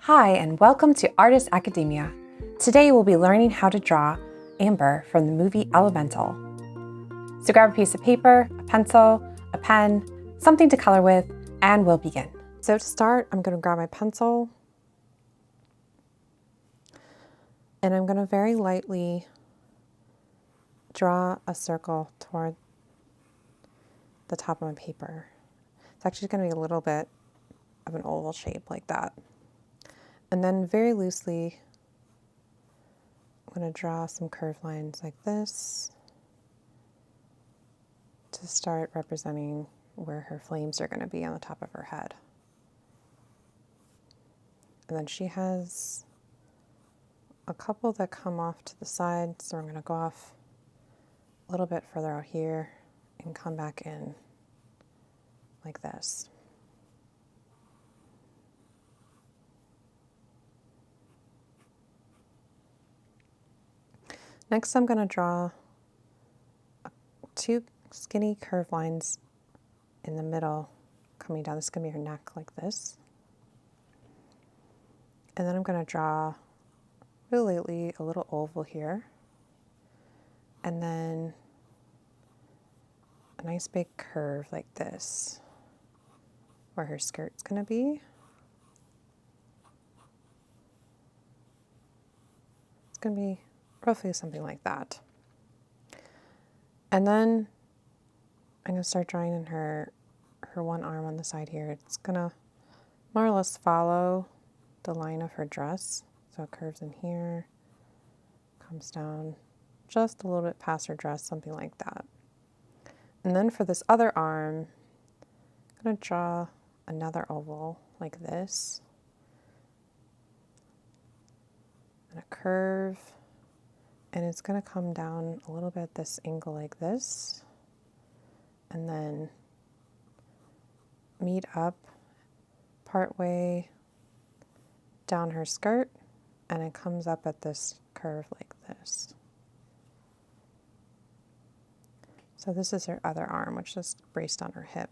Hi, and welcome to Artist Academia. Today we'll be learning how to draw Amber from the movie Elemental. So grab a piece of paper, a pencil, a pen, something to color with, and we'll begin. So to start, I'm going to grab my pencil, and I'm going to very lightly draw a circle toward the top of my paper. It's actually going to be a little bit of an oval shape like that. And then very loosely, I'm going to draw some curved lines like this to start representing where her flames are going to be on the top of her head. And then she has a couple that come off to the side, so I'm going to go off a little bit further out here and come back in like this. Next, I'm going to draw two skinny curved lines in the middle coming down. This is going to be her neck like this. And then I'm going to draw really lightly a little oval here. And then a nice big curve like this where her skirt's going to be. It's going to be roughly something like that. And then I'm going to start drawing in her one arm on the side here. It's going to more or less follow the line of her dress. So it curves in here, comes down just a little bit past her dress, something like that. And then for this other arm, I'm going to draw another oval like this, and a curve, and it's going to come down a little bit this angle like this, and then meet up partway down her skirt, and it comes up at this curve like this. So this is her other arm, which is braced on her hip.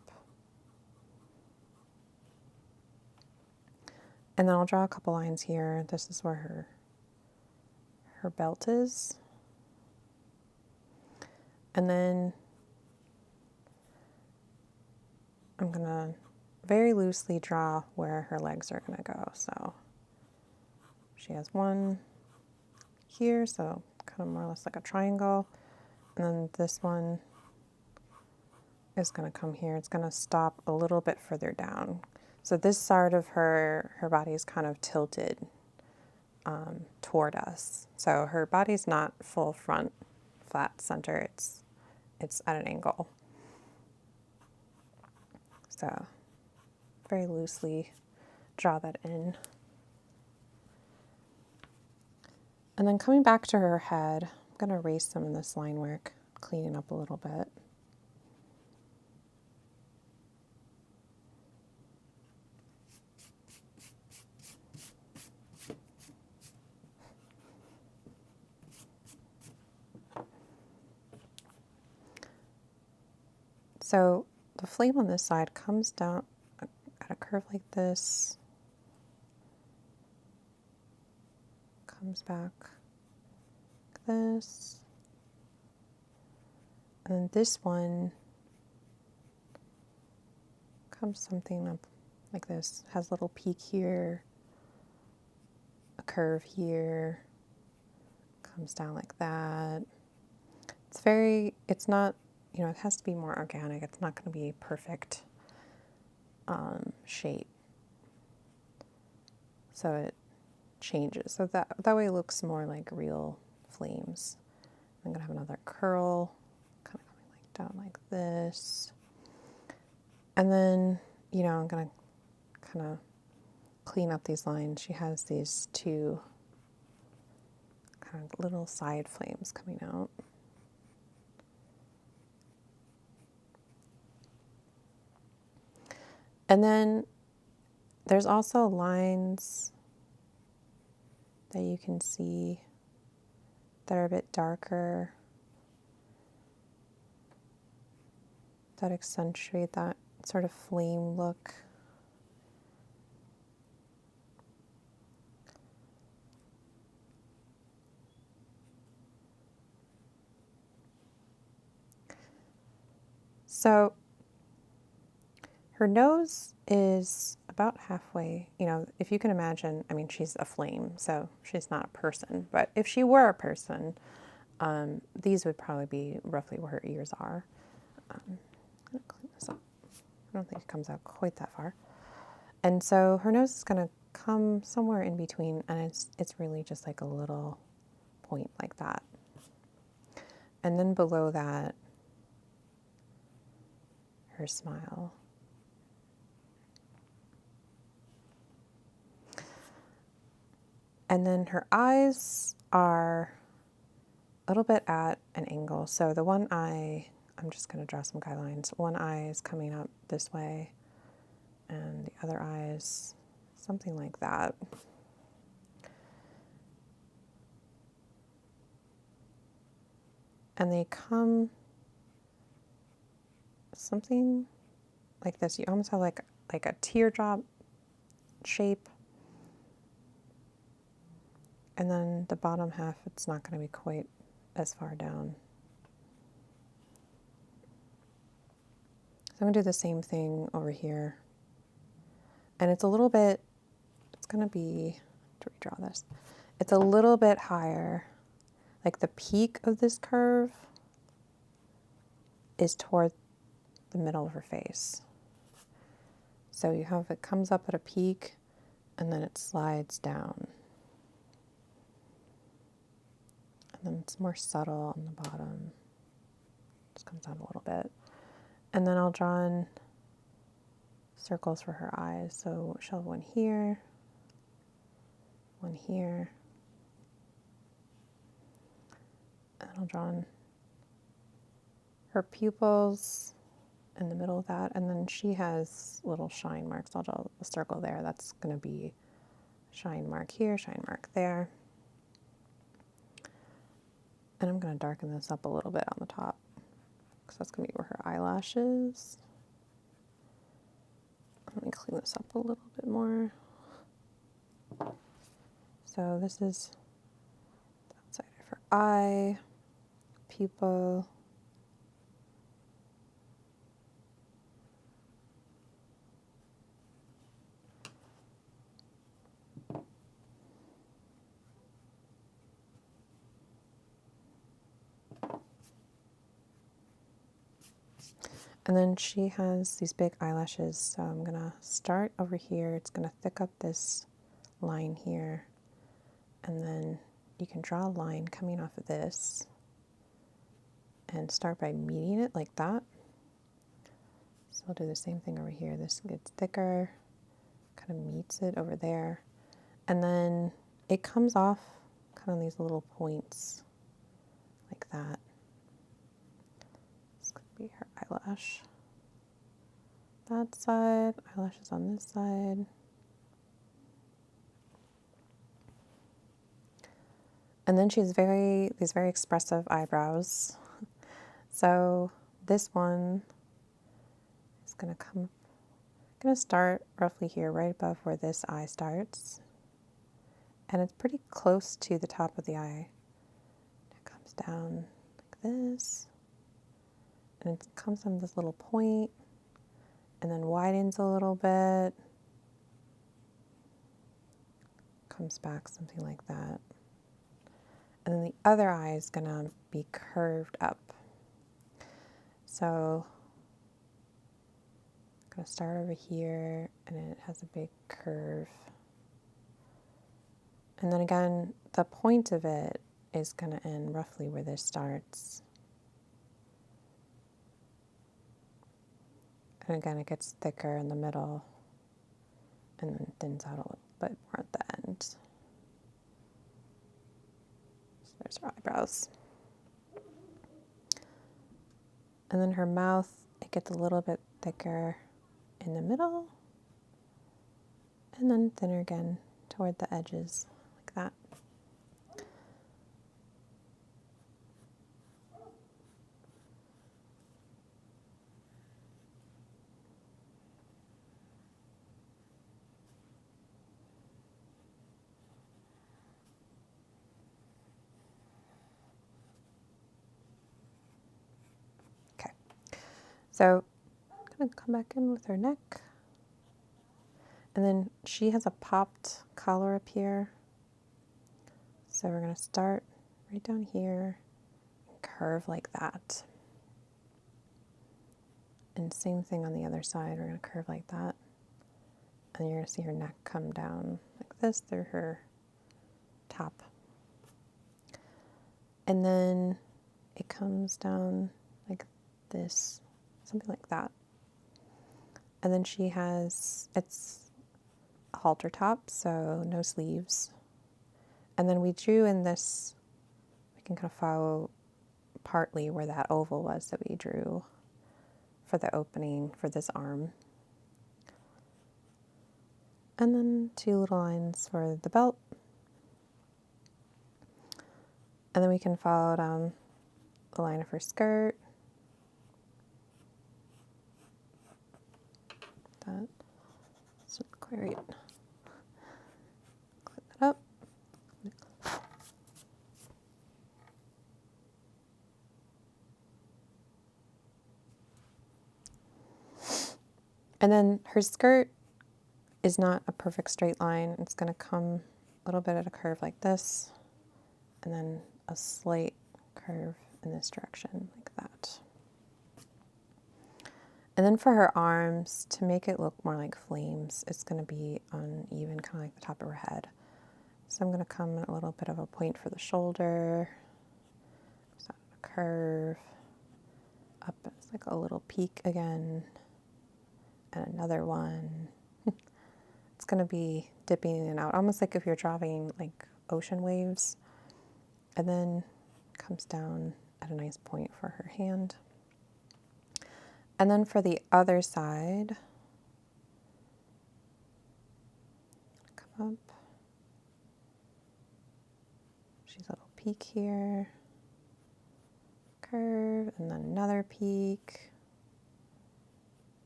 And then I'll draw a couple lines here. This is where her belt is. And then I'm going to very loosely draw where her legs are going to go. So she has one here, so kind of more or less like a triangle. And then this one is going to come here. It's going to stop a little bit further down. So this side of her body is kind of tilted toward us. So her body's not full front, flat center. It's at an angle. So very loosely draw that in. And then coming back to her head, I'm going to erase some of this line work, clean it up a little bit. So the flame on this side comes down at a curve like this, comes back like this, and then this one comes something up like this, has a little peak here, a curve here, comes down like that. It's not, it has to be more organic. It's not going to be a perfect shape. So it changes. So that way it looks more like real flames. I'm going to have another curl, kind of going like down like this. And then, I'm going to kind of clean up these lines. She has these two kind of little side flames coming out. And then there's also lines that you can see that are a bit darker, that accentuate that sort of flame look. So her nose is about halfway, you know, if you can imagine, I mean, she's a flame, so she's not a person, but if she were a person, these would probably be roughly where her ears are. I'm gonna clean this up. I don't think it comes out quite that far. And so her nose is gonna come somewhere in between, and it's really just like a little point like that. And then below that, her smile. And then her eyes are a little bit at an angle. So the one eye, I'm just going to draw some guidelines. One eye is coming up this way, and the other eye is something like that. And they come something like this. You almost have like a teardrop shape. And then the bottom half, it's not going to be quite as far down. So I'm going to do the same thing over here. And it's a little bit, it's going to be, to redraw this, it's a little bit higher. Like the peak of this curve is toward the middle of her face. So you have, it comes up at a peak and then it slides down. And then it's more subtle on the bottom. Just comes down a little bit. And then I'll draw in circles for her eyes. So she'll have one here, one here. And I'll draw in her pupils in the middle of that. And then she has little shine marks. I'll draw a circle there. That's going to be shine mark here, shine mark there. And I'm going to darken this up a little bit on the top, because that's going to be where her eyelash is. Let me clean this up a little bit more. So this is the outside of her eye, pupil. And then she has these big eyelashes, so I'm gonna start over here. It's gonna thick up this line here, and then you can draw a line coming off of this and start by meeting it like that. So I'll do the same thing over here. This gets thicker, kind of meets it over there, and then it comes off kind of these little points like that. This could be her eyelash. That side, eyelashes on this side. And then she has these very expressive eyebrows. So this one is gonna start roughly here, right above where this eye starts. And it's pretty close to the top of the eye. It comes down like this. And it comes from this little point and then widens a little bit. Comes back something like that. And then the other eye is gonna be curved up. So I'm gonna start over here, and it has a big curve. And then again, the point of it is gonna end roughly where this starts. And again, it gets thicker in the middle and then thins out a little bit more at the end. So there's her eyebrows. And then her mouth, it gets a little bit thicker in the middle and then thinner again toward the edges, like that. So I'm going to come back in with her neck. And then she has a popped collar up here. So we're going to start right down here and curve like that. And same thing on the other side, we're going to curve like that. And you're going to see her neck come down like this through her top. And then it comes down like this, something like that. And then she has, it's a halter top, so no sleeves. And then we drew in this, we can kind of follow partly where that oval was that we drew for the opening for this arm. And then 2 little lines for the belt. And then we can follow down the line of her skirt. That. It's not quite right. Clean that up. And then her skirt is not a perfect straight line. It's going to come a little bit at a curve like this, and then a slight curve in this direction like that. And then for her arms, to make it look more like flames, it's going to be uneven, kind of like the top of her head. So I'm going to come in a little bit of a point for the shoulder, so a curve, up as like a little peak again, and another one. It's going to be dipping in and out, almost like if you're drawing like ocean waves. And then comes down at a nice point for her hand. And then for the other side, come up. She's a little peak here, curve, and then another peak.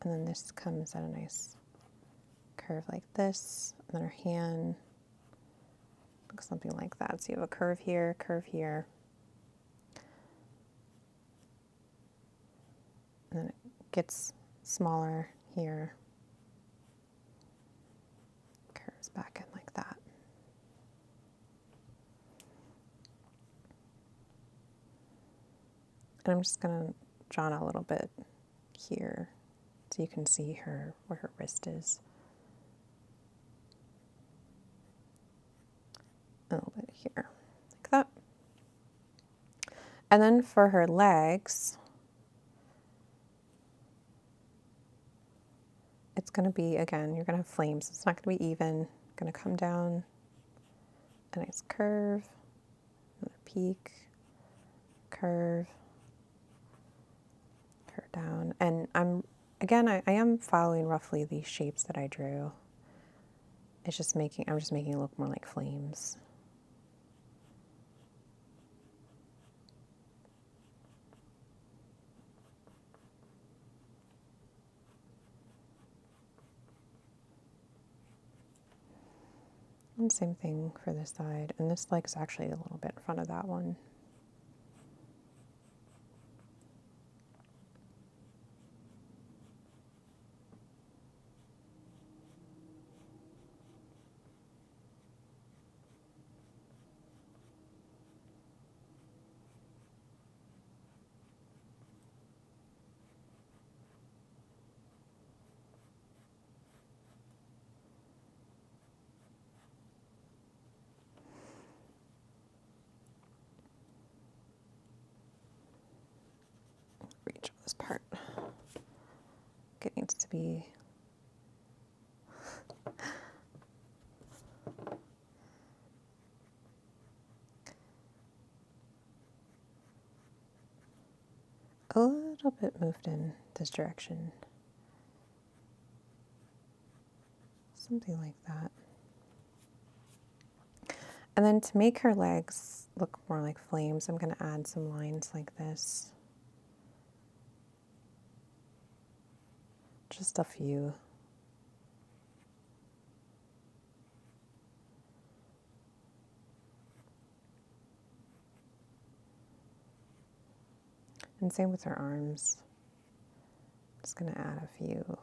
And then this comes at a nice curve like this. And then her hand looks something like that. So you have a curve here, and then it gets smaller here, curves back in like that. And I'm just going to draw out a little bit here so you can see her where her wrist is. A little bit here, like that. And then for her legs, it's going to be, again, you're going to have flames. It's not going to be even. Going to come down a nice curve, another peak, curve, curve down. And I am following roughly these shapes that I drew. It's just I'm just making it look more like flames. And same thing for this side. And this leg's actually a little bit in front of that one. Reach this part. It needs to be a little bit moved in this direction. Something like that. And then to make her legs look more like flames, I'm going to add some lines like this. Just a few. And same with her arms. Just gonna add a few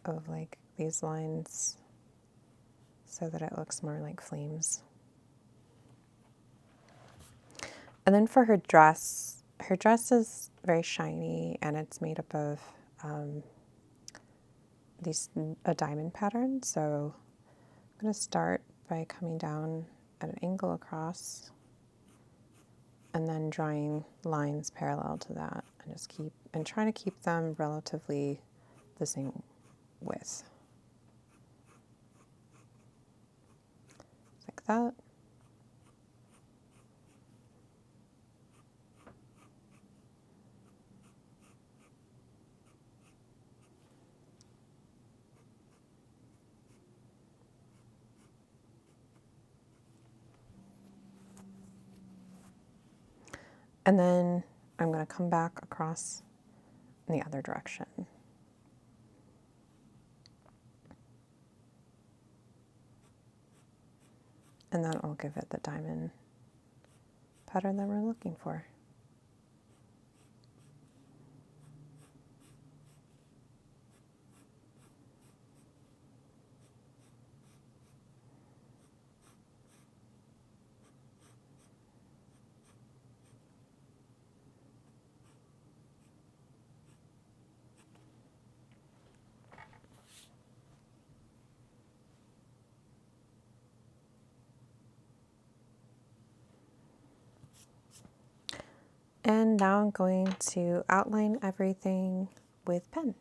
of like these lines so that it looks more like flames. And then for her dress is very shiny and it's made up of a diamond pattern. So I'm going to start by coming down at an angle across and then drawing lines parallel to that and just trying to keep them relatively the same width. Like that. And then I'm going to come back across in the other direction. And that will give it the diamond pattern that we're looking for. And now I'm going to outline everything with pen.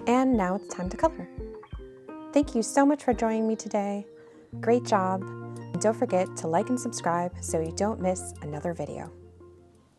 And now it's time to color. Thank you so much for joining me today. Great job. And don't forget to like and subscribe so you don't miss another video.